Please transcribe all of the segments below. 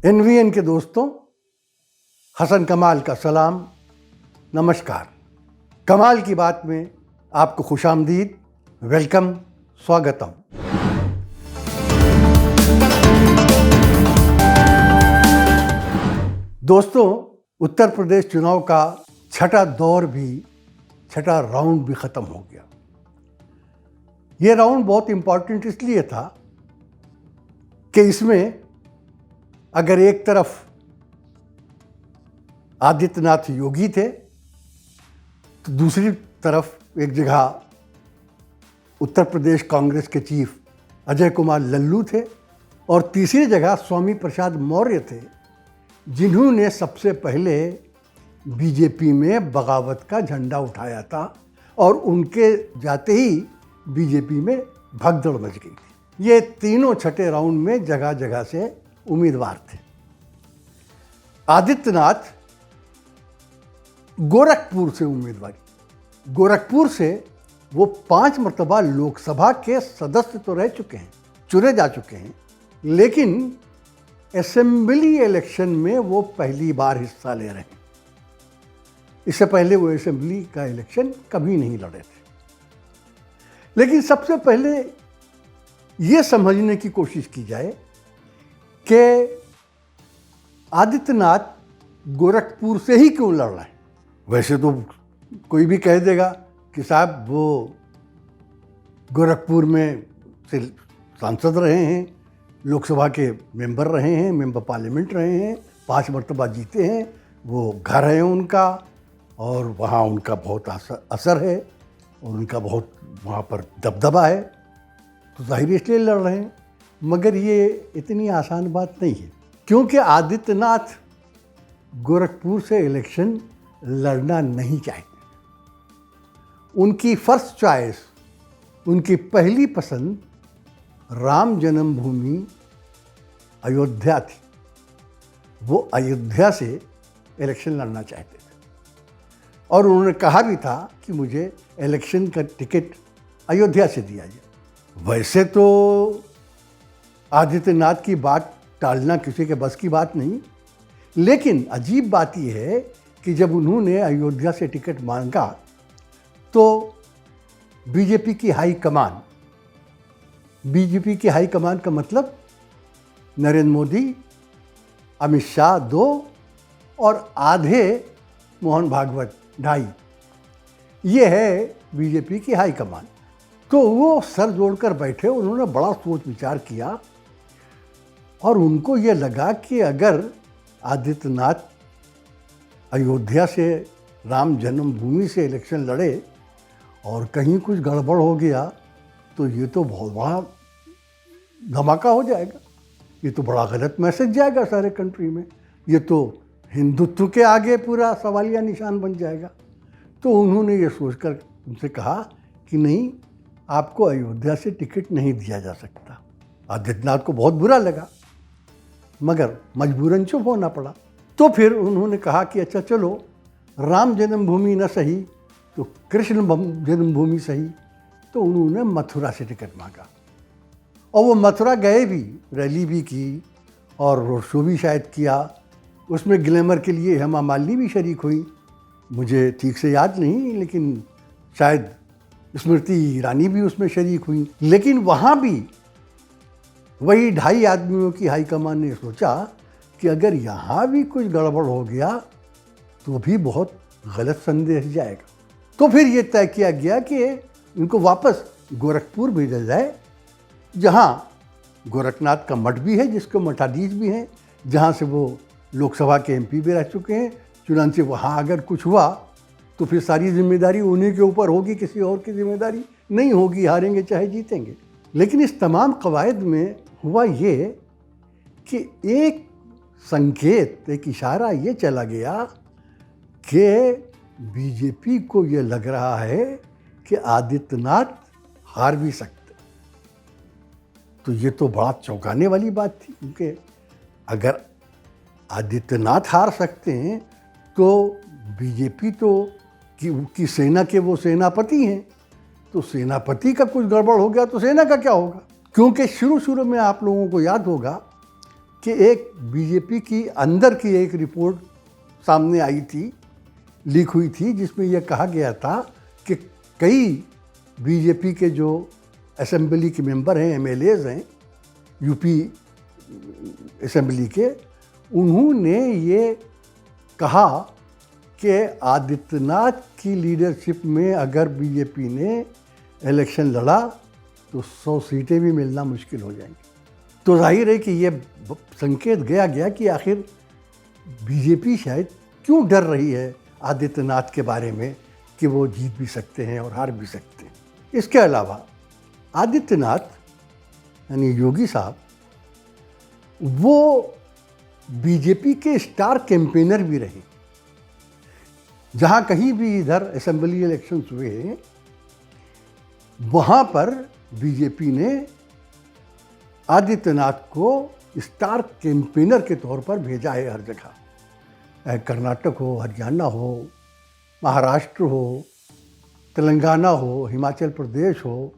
NVN के दोस्तों, हसन कमाल का सलाम, नमस्कार। कमाल की बात में आपको खुशामदीद, वेलकम, स्वागतम। दोस्तों, उत्तर प्रदेश चुनाव का छठा राउंड भी खत्म हो गया। यह राउंड बहुत इंपॉर्टेंट इसलिए था कि इसमें अगर एक तरफ आदित्यनाथ योगी थे तो दूसरी तरफ एक जगह उत्तर प्रदेश कांग्रेस के चीफ अजय कुमार लल्लू थे और तीसरी जगह स्वामी प्रसाद मौर्य थे, जिन्होंने सबसे पहले बीजेपी में बगावत का झंडा उठाया था और उनके जाते ही बीजेपी में भगदड़ मच गई थी। ये तीनों छठे राउंड में जगह जगह से उम्मीदवार थे। आदित्यनाथ गोरखपुर से उम्मीदवारी, गोरखपुर से वो 5 मरतबा लोकसभा के सदस्य तो रह चुके हैं, चुने जा चुके हैं, लेकिन असेंबली इलेक्शन में वो पहली बार हिस्सा ले रहे हैं। इससे पहले वो असेंबली का इलेक्शन कभी नहीं लड़े थे। लेकिन सबसे पहले ये समझने की कोशिश की जाए कि आदित्यनाथ गोरखपुर से ही क्यों लड़ रहे हैं। वैसे तो कोई भी कह देगा कि साहब वो गोरखपुर में से सांसद रहे हैं, लोकसभा के मेंबर रहे हैं, मेंबर पार्लियामेंट रहे हैं, 5 मरतबा जीते हैं, वो घर है उनका और वहाँ उनका बहुत असर है और उनका बहुत वहाँ पर दबदबा है, तो जाहिर इसलिए लड़ रहे हैं। मगर ये इतनी आसान बात नहीं है, क्योंकि आदित्यनाथ गोरखपुर से इलेक्शन लड़ना नहीं चाहते। उनकी फर्स्ट चॉइस, उनकी पहली पसंद राम जन्मभूमि अयोध्या थी। वो अयोध्या से इलेक्शन लड़ना चाहते थे और उन्होंने कहा भी था कि मुझे इलेक्शन का टिकट अयोध्या से दिया जाए। वैसे तो आदित्यनाथ की बात टालना किसी के बस की बात नहीं, लेकिन अजीब बात यह है कि जब उन्होंने अयोध्या से टिकट मांगा तो बीजेपी की हाई कमान का मतलब नरेंद्र मोदी, अमित शाह 2 और आधे मोहन भागवत 2.5, ये है बीजेपी की हाई कमान। तो वो सर जोड़कर बैठे, उन्होंने बड़ा सोच विचार किया और उनको ये लगा कि अगर आदित्यनाथ अयोध्या से राम जन्मभूमि से इलेक्शन लड़े और कहीं कुछ गड़बड़ हो गया तो ये तो बहुत बड़ा धमाका हो जाएगा, ये तो बड़ा गलत मैसेज जाएगा सारे कंट्री में, ये तो हिंदुत्व के आगे पूरा सवालिया निशान बन जाएगा। तो उन्होंने ये सोचकर उनसे कहा कि नहीं, आपको अयोध्या से टिकट नहीं दिया जा सकता। आदित्यनाथ को बहुत बुरा लगा, मगर मजबूरन चुप होना पड़ा। तो फिर उन्होंने कहा कि अच्छा चलो, राम जन्मभूमि न सही तो कृष्ण जन्मभूमि सही। तो उन्होंने मथुरा से टिकट मांगा और वो मथुरा गए भी, रैली भी की और रोड शो भी शायद किया। उसमें ग्लैमर के लिए हेमा मालिनी भी शरीक हुई, मुझे ठीक से याद नहीं, लेकिन शायद स्मृति ईरानी भी उसमें शरीक हुई। लेकिन वहाँ भी वही 2.5 आदमियों की हाईकमान ने सोचा कि अगर यहाँ भी कुछ गड़बड़ हो गया तो भी बहुत गलत संदेश जाएगा। तो फिर ये तय किया गया कि इनको वापस गोरखपुर भेजा जाए, जहाँ गोरखनाथ का मठ भी है, जिसको मठाधीश भी हैं, जहाँ से वो लोकसभा के एमपी भी रह चुके हैं। चुनांचे वहाँ अगर कुछ हुआ तो फिर सारी जिम्मेदारी उन्हीं के ऊपर होगी, किसी और की जिम्मेदारी नहीं होगी, हारेंगे चाहे जीतेंगे। लेकिन इस तमाम कवायद में हुआ ये कि एक संकेत, एक इशारा ये चला गया कि बीजेपी को ये लग रहा है कि आदित्यनाथ हार भी सकते। तो ये तो बड़ा चौंकाने वाली बात थी, क्योंकि अगर आदित्यनाथ हार सकते हैं तो बीजेपी तो की सेना के वो सेनापति हैं, तो सेनापति का कुछ गड़बड़ हो गया तो सेना का क्या होगा। क्योंकि शुरू में आप लोगों को याद होगा कि एक बीजेपी की अंदर की एक रिपोर्ट सामने आई थी, लीक हुई थी, जिसमें यह कहा गया था कि कई बीजेपी के जो असेंबली के मेंबर हैं, एमएलएज हैं, यूपी असेंबली के, उन्होंने ये कहा कि आदित्यनाथ की लीडरशिप में अगर बीजेपी ने इलेक्शन लड़ा तो 100 सीटें भी मिलना मुश्किल हो जाएंगी। तो जाहिर है कि ये संकेत गया कि आखिर बीजेपी शायद क्यों डर रही है आदित्यनाथ के बारे में कि वो जीत भी सकते हैं और हार भी सकते हैं। इसके अलावा आदित्यनाथ यानी योगी साहब वो बीजेपी के स्टार कैंपेनर भी रहे। जहाँ कहीं भी इधर असेंबली इलेक्शंस हुए वहाँ पर बीजेपी ने आदित्यनाथ को स्टार कैंपेनर के तौर पर भेजा है हर जगह। कर्नाटक हो, हरियाणा हो, महाराष्ट्र हो, तेलंगाना हो, हिमाचल प्रदेश हो,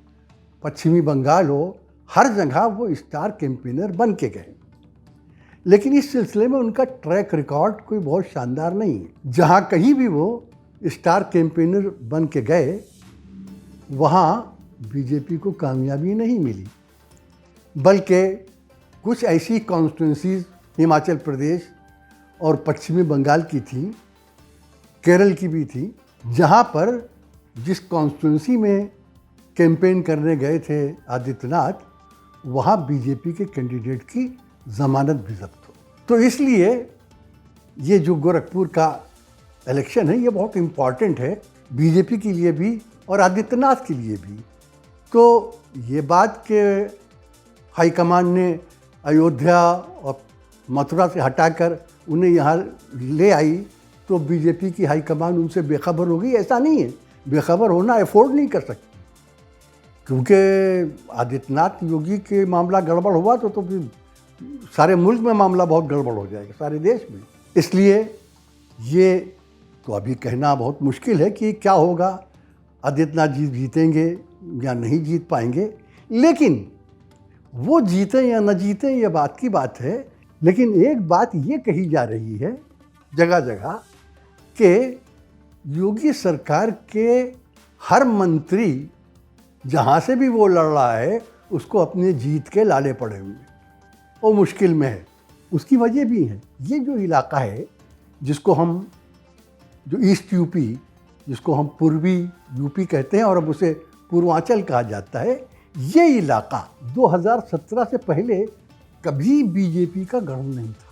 पश्चिमी बंगाल हो, हर जगह वो स्टार कैंपेनर बन के गए। लेकिन इस सिलसिले में उनका ट्रैक रिकॉर्ड कोई बहुत शानदार नहीं है। जहाँ कहीं भी वो स्टार कैंपेनर बन के गए वहाँ बीजेपी को कामयाबी नहीं मिली, बल्कि कुछ ऐसी कॉन्स्टिट्यूंसीज हिमाचल प्रदेश और पश्चिमी बंगाल की थी, केरल की भी थी, जहाँ पर जिस कॉन्स्टिट्यूंसी में कैंपेन करने गए थे आदित्यनाथ, वहाँ बीजेपी के कैंडिडेट की ज़मानत भी जब्त हो। तो इसलिए ये जो गोरखपुर का इलेक्शन है ये बहुत इम्पॉर्टेंट है बीजेपी के लिए भी और आदित्यनाथ के लिए भी। तो ये बात कि हाईकमान ने अयोध्या और मथुरा से हटाकर उन्हें यहाँ ले आई तो बीजेपी की हाईकमान उनसे बेखबर हो गई, ऐसा नहीं है। बेखबर होना अफोर्ड नहीं कर सकती, क्योंकि आदित्यनाथ योगी के मामला गड़बड़ हुआ तो फिर सारे मुल्क में मामला बहुत गड़बड़ हो जाएगा, सारे देश में। इसलिए ये तो अभी कहना बहुत मुश्किल है कि क्या होगा, आदित्यनाथ जी जीतेंगे या नहीं जीत पाएंगे। लेकिन वो जीतें या न जीतें ये बात की बात है। लेकिन एक बात ये कही जा रही है जगह जगह कि योगी सरकार के हर मंत्री जहाँ से भी वो लड़ रहा है उसको अपने जीत के लाले पड़े हुए हैं, वो मुश्किल में है। उसकी वजह भी है, ये जो इलाका है जिसको हम जो ईस्ट यूपी, जिसको हम पूर्वी यूपी कहते हैं और अब उसे पूर्वांचल कहा जाता है, ये इलाका 2017 से पहले कभी बीजेपी का गढ़ नहीं था।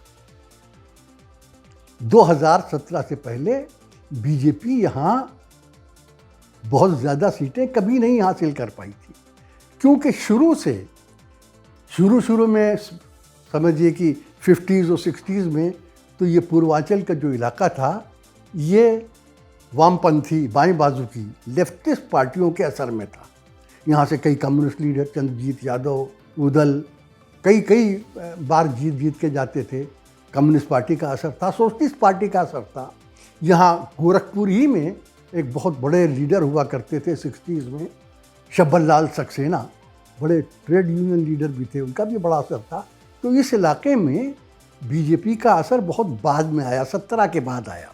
2017 से पहले बीजेपी यहाँ बहुत ज़्यादा सीटें कभी नहीं हासिल कर पाई थी, क्योंकि शुरू में समझिए कि 50s और 60s में तो ये पूर्वांचल का जो इलाका था ये वामपंथी, बाएं बाजू की लेफ्टिस्ट पार्टियों के असर में था। यहाँ से कई कम्युनिस्ट लीडर, चंद्रजीत यादव, उदल, कई बार जीत के जाते थे। कम्युनिस्ट पार्टी का असर था, सोशलिस्ट पार्टी का असर था। यहाँ गोरखपुर ही में एक बहुत बड़े लीडर हुआ करते थे 60s में, शब्बल लाल सक्सेना, बड़े ट्रेड यूनियन लीडर भी थे, उनका भी बड़ा असर था। तो इस इलाके में बीजेपी का असर बहुत बाद में आया, 17 के बाद आया।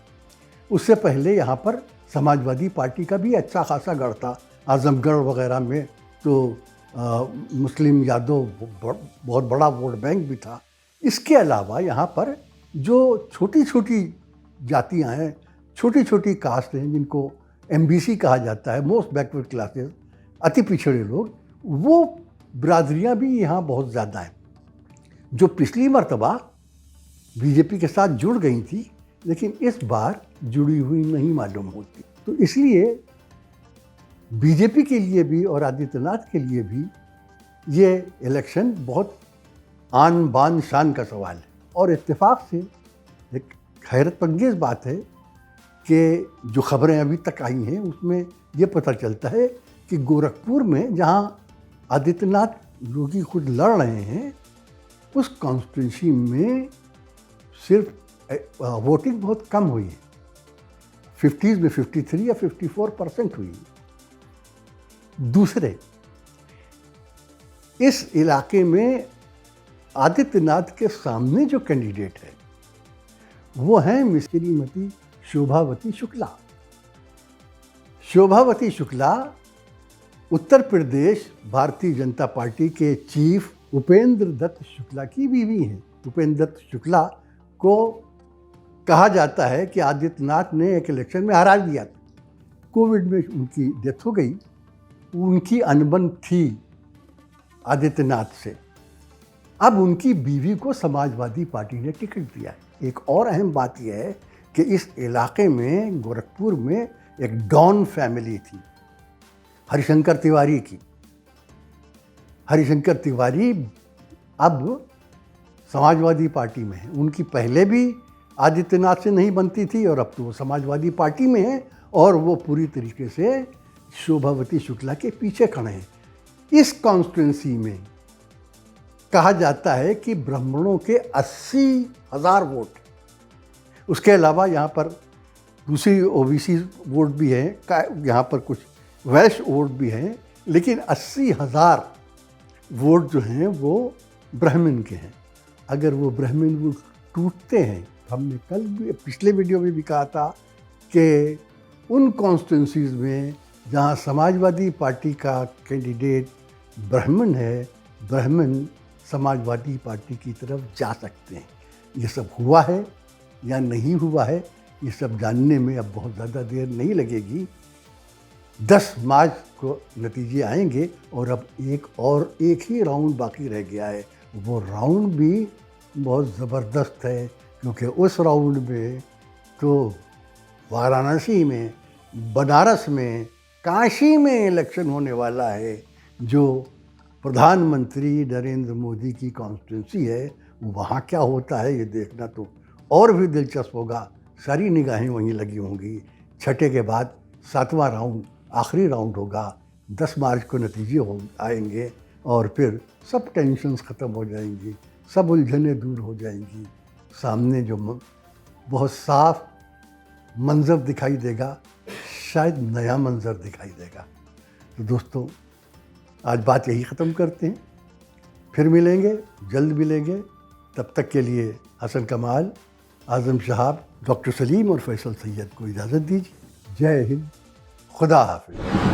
उससे पहले यहाँ पर समाजवादी पार्टी का भी अच्छा खासा गढ़ था। आजमगढ़ वगैरह में तो मुस्लिम यादव बहुत बड़ा वोट बैंक भी था। इसके अलावा यहाँ पर जो छोटी छोटी जातियाँ हैं, छोटी छोटी कास्ट हैं, जिनको MBC कहा जाता है, मोस्ट बैकवर्ड क्लासेस, अति पिछड़े लोग, वो बिरादरियाँ भी यहाँ बहुत ज़्यादा हैं, जो पिछली मर्तबा बीजेपी के साथ जुड़ गई थी लेकिन इस बार जुड़ी हुई नहीं मालूम होती। तो इसलिए बीजेपी के लिए भी और आदित्यनाथ के लिए भी ये इलेक्शन बहुत आन बान शान का सवाल है। और इत्तेफाक से एक हैरतअंगेज़ बात है कि जो खबरें अभी तक आई हैं उसमें ये पता चलता है कि गोरखपुर में जहाँ आदित्यनाथ योगी खुद लड़ रहे हैं, उस कॉन्स्टिट्यूंसी में सिर्फ वोटिंग बहुत कम हुई है। 50s में 53 या 54% हुई। दूसरे, इस इलाके में आदित्यनाथ के सामने जो कैंडिडेट है वो हैं मिस श्रीमती शोभावती शुक्ला। शोभावती शुक्ला उत्तर प्रदेश भारतीय जनता पार्टी के चीफ उपेंद्र दत्त शुक्ला की बीवी हैं। उपेंद्र दत्त शुक्ला को कहा जाता है कि आदित्यनाथ ने एक इलेक्शन में हरा दिया था। कोविड में उनकी डेथ हो गई। उनकी अनबन थी आदित्यनाथ से। अब उनकी बीवी को समाजवादी पार्टी ने टिकट दिया है। एक और अहम बात यह है कि इस इलाके में गोरखपुर में एक डॉन फैमिली थी, हरिशंकर तिवारी की। हरिशंकर तिवारी अब समाजवादी पार्टी में है। उनकी पहले भी आदित्यनाथ से नहीं बनती थी और अब तो वो समाजवादी पार्टी में है और वो पूरी तरीके से शोभावती शुक्ला के पीछे खड़े हैं। इस कॉन्स्टिट्यूंसी में कहा जाता है कि ब्राह्मणों के 80,000 वोट, उसके अलावा यहाँ पर दूसरी ओबीसी वोट भी हैं, यहाँ पर कुछ वैश्य वोट भी हैं, लेकिन 80,000 वोट जो हैं वो ब्राह्मण के हैं। अगर वो ब्राह्मण वोट टूटते हैं, हमने कल भी पिछले वीडियो में भी कहा था कि उन कॉन्स्टिट्यूंसीज़ में जहाँ समाजवादी पार्टी का कैंडिडेट ब्राह्मण है, ब्राह्मण समाजवादी पार्टी की तरफ जा सकते हैं। ये सब हुआ है या नहीं हुआ है, ये सब जानने में अब बहुत ज़्यादा देर नहीं लगेगी। 10 मार्च को नतीजे आएंगे और अब एक ही राउंड बाकी रह गया है। वो राउंड भी बहुत ज़बरदस्त है, क्योंकि उस राउंड में तो वाराणसी में, बनारस में, काशी में इलेक्शन होने वाला है। जो प्रधानमंत्री नरेंद्र मोदी की कॉन्स्टिट्यूंसी है, वहाँ क्या होता है ये देखना तो और भी दिलचस्प होगा। सारी निगाहें वहीं लगी होंगी। छठे के बाद 7वां राउंड, आखिरी राउंड होगा। 10 मार्च को नतीजे आएंगे और फिर सब टेंशन्स ख़त्म हो जाएंगी, सब उलझनें दूर हो जाएंगी। सामने जो बहुत साफ मंज़र दिखाई देगा, शायद नया मंज़र दिखाई देगा। तो दोस्तों, आज बात यही ख़त्म करते हैं। फिर मिलेंगे, जल्द मिलेंगे। तब तक के लिए हसन कमाल, आज़म शहाब, डॉक्टर सलीम और फैसल सैयद को इजाज़त दीजिए। जय हिंद, खुदा हाफिज़।